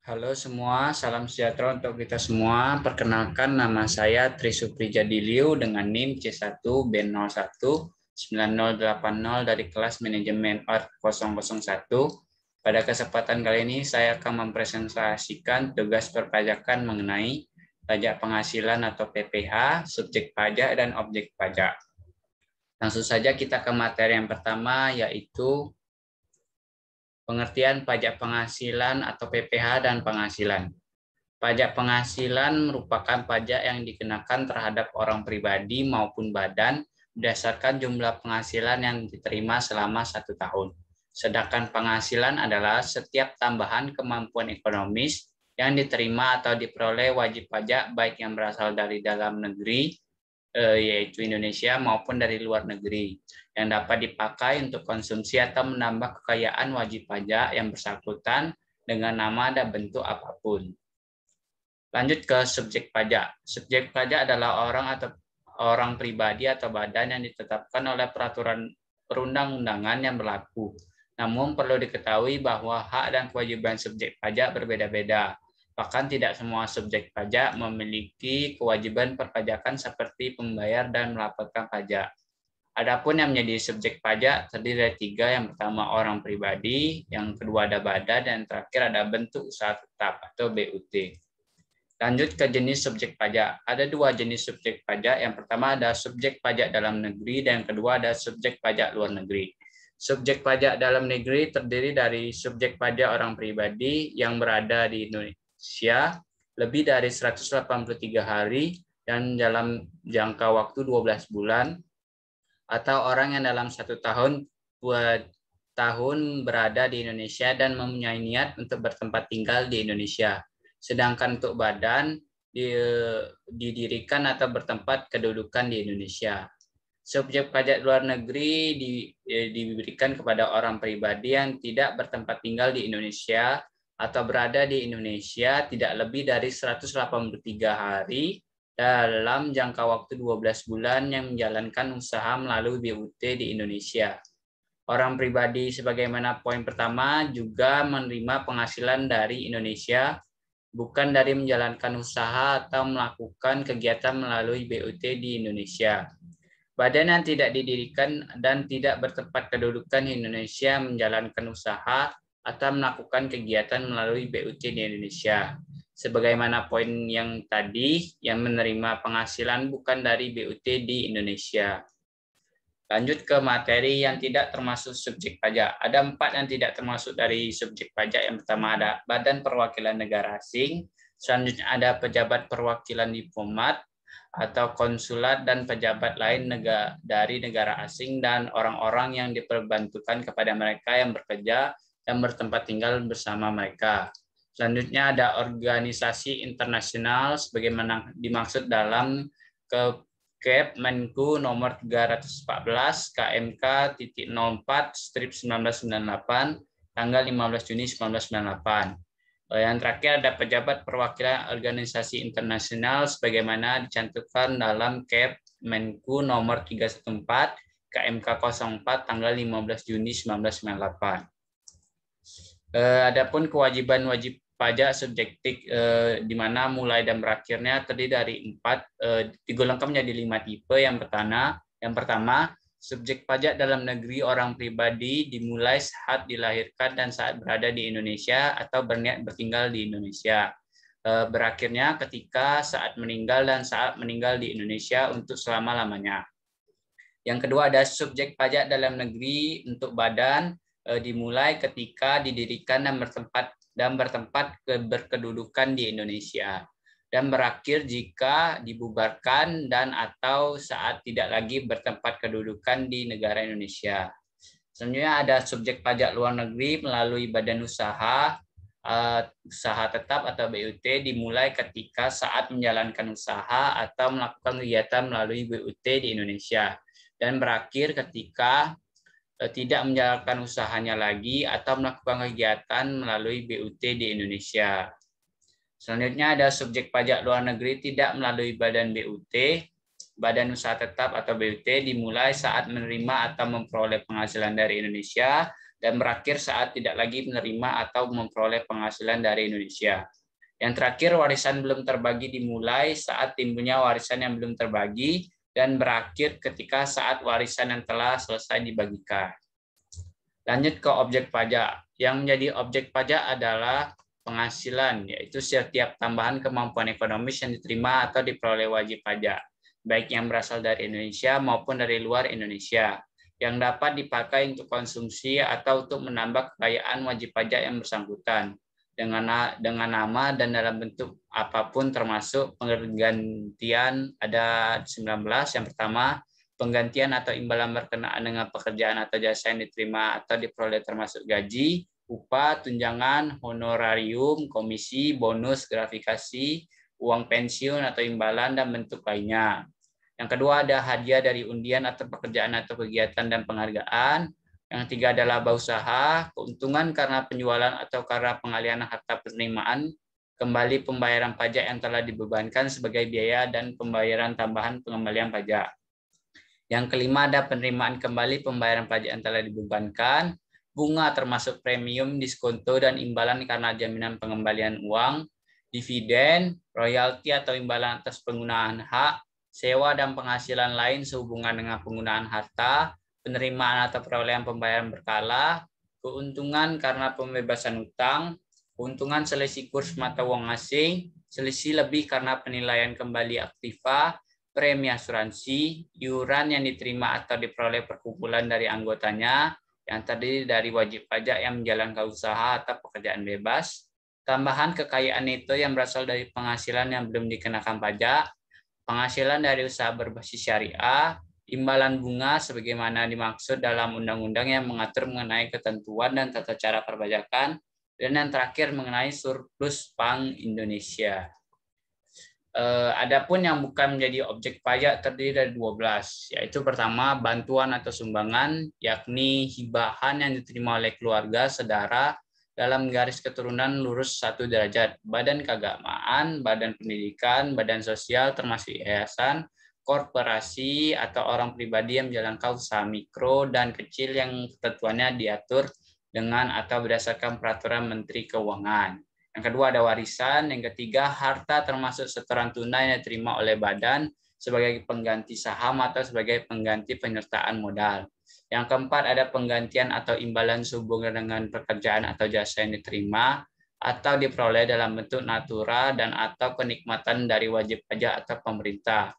Halo semua, salam sejahtera untuk kita semua. Perkenalkan nama saya Trisupri Jadiliu dengan NIM C1B01 9080 dari kelas Manajemen Art 001. Pada kesempatan kali ini saya akan mempresentasikan tugas perpajakan mengenai pajak penghasilan atau PPH, subjek pajak dan objek pajak. Langsung saja kita ke materi yang pertama yaitu pengertian pajak penghasilan atau PPH dan penghasilan. Pajak penghasilan merupakan pajak yang dikenakan terhadap orang pribadi maupun badan berdasarkan jumlah penghasilan yang diterima selama 1 tahun. Sedangkan penghasilan adalah setiap tambahan kemampuan ekonomis yang diterima atau diperoleh wajib pajak baik yang berasal dari dalam negeri, yaitu Indonesia, maupun dari luar negeri, yang dapat dipakai untuk konsumsi atau menambah kekayaan wajib pajak yang bersangkutan dengan nama dan bentuk apapun. Lanjut ke subjek pajak. Subjek pajak adalah orang pribadi atau badan yang ditetapkan oleh peraturan perundang-undangan yang berlaku. Namun perlu diketahui bahwa hak dan kewajiban subjek pajak berbeda-beda. Bahkan tidak semua subjek pajak memiliki kewajiban perpajakan seperti membayar dan melaporkan pajak. Adapun yang menjadi subjek pajak terdiri dari 3. Yang pertama orang pribadi, yang kedua ada badan, dan terakhir ada bentuk usaha tetap atau BUT. Lanjut ke jenis subjek pajak. Ada 2 jenis subjek pajak. Yang pertama ada subjek pajak dalam negeri dan yang kedua ada subjek pajak luar negeri. Subjek pajak dalam negeri terdiri dari subjek pajak orang pribadi yang berada di Indonesia lebih dari 183 hari dan dalam jangka waktu 12 bulan, atau orang yang dalam 1 tahun berada di Indonesia dan mempunyai niat untuk bertempat tinggal di Indonesia. Sedangkan untuk badan didirikan atau bertempat kedudukan di Indonesia. Subjek pajak luar negeri diberikan kepada orang pribadi yang tidak bertempat tinggal di Indonesia atau berada di Indonesia tidak lebih dari 183 hari dalam jangka waktu 12 bulan yang menjalankan usaha melalui BUT di Indonesia. Orang pribadi sebagaimana poin pertama juga menerima penghasilan dari Indonesia, bukan dari menjalankan usaha atau melakukan kegiatan melalui BUT di Indonesia. Badan yang tidak didirikan dan tidak bertempat kedudukan di Indonesia menjalankan usaha atau melakukan kegiatan melalui BUT di Indonesia. Sebagaimana poin yang tadi, yang menerima penghasilan bukan dari BUT di Indonesia. Lanjut ke materi yang tidak termasuk subjek pajak. Ada 4 yang tidak termasuk dari subjek pajak. Yang pertama ada Badan Perwakilan Negara Asing, selanjutnya ada pejabat perwakilan diplomat atau konsulat dan pejabat lain dari negara asing dan orang-orang yang diperbantukan kepada mereka yang bekerja dan bertempat tinggal bersama mereka. Selanjutnya ada organisasi internasional sebagaimana dimaksud dalam Kep Menku nomor 314 KMK.04/1998 tanggal 15 Juni 1998. Yang terakhir ada pejabat perwakilan organisasi internasional sebagaimana dicantumkan dalam Kep Menku nomor 314 KMK 04 tanggal 15 Juni 1998. Adapun kewajiban wajib pajak subjektif di mana mulai dan berakhirnya terdiri dari 4, digolongkan menjadi 5 tipe. Yang pertama, subjek pajak dalam negeri orang pribadi dimulai saat dilahirkan dan saat berada di Indonesia atau berniat bertinggal di Indonesia. Berakhirnya ketika saat meninggal dan saat meninggal di Indonesia untuk selama-lamanya. Yang kedua ada subjek pajak dalam negeri untuk badan dimulai ketika didirikan dan bertempat berkedudukan di Indonesia dan berakhir jika dibubarkan dan atau saat tidak lagi bertempat kedudukan di negara Indonesia. Selanjutnya ada subjek pajak luar negeri melalui badan usaha tetap atau BUT dimulai ketika saat menjalankan usaha atau melakukan kegiatan melalui BUT di Indonesia dan berakhir ketika tidak menjalankan usahanya lagi atau melakukan kegiatan melalui BUT di Indonesia. Selanjutnya ada subjek pajak luar negeri tidak melalui badan BUT, badan usaha tetap atau BUT dimulai saat menerima atau memperoleh penghasilan dari Indonesia dan berakhir saat tidak lagi menerima atau memperoleh penghasilan dari Indonesia. Yang terakhir, warisan belum terbagi dimulai saat timbulnya warisan yang belum terbagi dan berakhir ketika saat warisan yang telah selesai dibagikan. Lanjut ke objek pajak. Yang menjadi objek pajak adalah penghasilan, yaitu setiap tambahan kemampuan ekonomis yang diterima atau diperoleh wajib pajak, baik yang berasal dari Indonesia maupun dari luar Indonesia, yang dapat dipakai untuk konsumsi atau untuk menambah kekayaan wajib pajak yang bersangkutan dengan nama dan dalam bentuk apapun, termasuk penggantian. Ada 19. Yang pertama, penggantian atau imbalan berkenaan dengan pekerjaan atau jasa yang diterima atau diperoleh termasuk gaji, upah, tunjangan, honorarium, komisi, bonus, gratifikasi, uang pensiun atau imbalan dan bentuk lainnya. Yang kedua ada hadiah dari undian atau pekerjaan atau kegiatan dan penghargaan. Yang ketiga adalah laba usaha, keuntungan karena penjualan atau karena pengalihan harta penerimaan, kembali pembayaran pajak yang telah dibebankan sebagai biaya dan pembayaran tambahan pengembalian pajak. Yang kelima ada penerimaan kembali pembayaran pajak yang telah dibebankan, bunga termasuk premium, diskonto, dan imbalan karena jaminan pengembalian uang, dividen, royalti atau imbalan atas penggunaan hak, sewa dan penghasilan lain sehubungan dengan penggunaan harta, penerimaan atau perolehan pembayaran berkala, keuntungan karena pembebasan utang, keuntungan selisih kurs mata uang asing, selisih lebih karena penilaian kembali aktiva, premi asuransi, iuran yang diterima atau diperoleh perkumpulan dari anggotanya yang terdiri dari wajib pajak yang menjalankan usaha atau pekerjaan bebas, tambahan kekayaan neto yang berasal dari penghasilan yang belum dikenakan pajak, penghasilan dari usaha berbasis syariah, imbalan bunga sebagaimana dimaksud dalam undang-undang yang mengatur mengenai ketentuan dan tata cara perpajakan, dan yang terakhir mengenai surplus Bank Indonesia. Adapun yang bukan menjadi objek pajak terdiri dari 12, yaitu pertama bantuan atau sumbangan, yakni hibahan yang diterima oleh keluarga, saudara dalam garis keturunan lurus 1 derajat, badan keagamaan, badan pendidikan, badan sosial termasuk yayasan, korporasi atau orang pribadi yang menjalankan usaha mikro dan kecil yang ketentuannya diatur dengan atau berdasarkan peraturan Menteri Keuangan. Yang kedua ada warisan, yang ketiga harta termasuk setoran tunai yang diterima oleh badan sebagai pengganti saham atau sebagai pengganti penyertaan modal. Yang keempat ada penggantian atau imbalan sehubungan dengan pekerjaan atau jasa yang diterima atau diperoleh dalam bentuk natura dan atau kenikmatan dari wajib pajak atau pemerintah.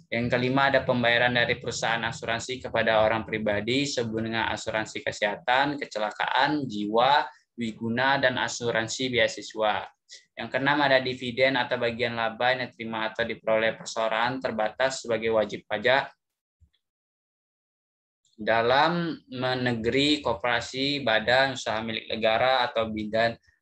Yang kelima ada pembayaran dari perusahaan asuransi kepada orang pribadi sehubungan dengan asuransi kesehatan, kecelakaan, jiwa, wiguna, dan asuransi beasiswa. Yang keenam ada dividen atau bagian laba yang diterima atau diperoleh perseorangan terbatas sebagai wajib pajak dalam negeri, koperasi, badan usaha milik negara atau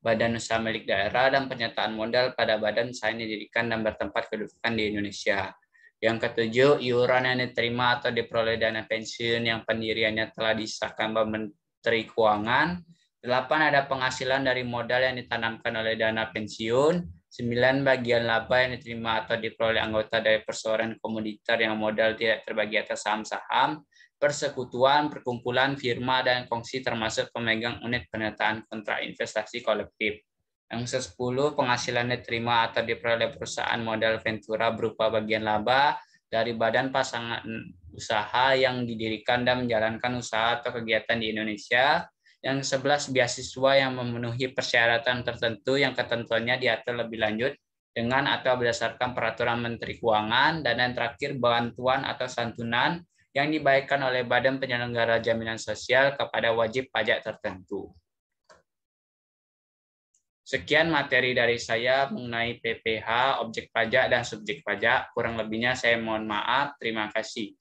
badan usaha milik daerah, dan penyertaan modal pada badan usaha yang didirikan dan bertempat kedudukan di Indonesia. Yang ketujuh, iuran yang diterima atau diperoleh dana pensiun yang pendiriannya telah disahkan Menteri Keuangan. 8 ada penghasilan dari modal yang ditanamkan oleh dana pensiun. 9 bagian laba yang diterima atau diperoleh anggota dari perseorangan komoditor yang modal tidak terbagi atas saham-saham, persekutuan, perkumpulan, firma, dan kongsi termasuk pemegang unit penyertaan kontrak investasi kolektif. Yang ke-10 penghasilan diterima atau diperoleh perusahaan modal ventura berupa bagian laba dari badan pasangan usaha yang didirikan dan menjalankan usaha atau kegiatan di Indonesia. Yang 11 beasiswa yang memenuhi persyaratan tertentu yang ketentuannya diatur lebih lanjut dengan atau berdasarkan peraturan Menteri Keuangan. Dan yang terakhir bantuan atau santunan yang dibayarkan oleh Badan Penyelenggara Jaminan Sosial kepada wajib pajak tertentu. Sekian materi dari saya mengenai PPh, objek pajak, dan subjek pajak. Kurang lebihnya saya mohon maaf. Terima kasih.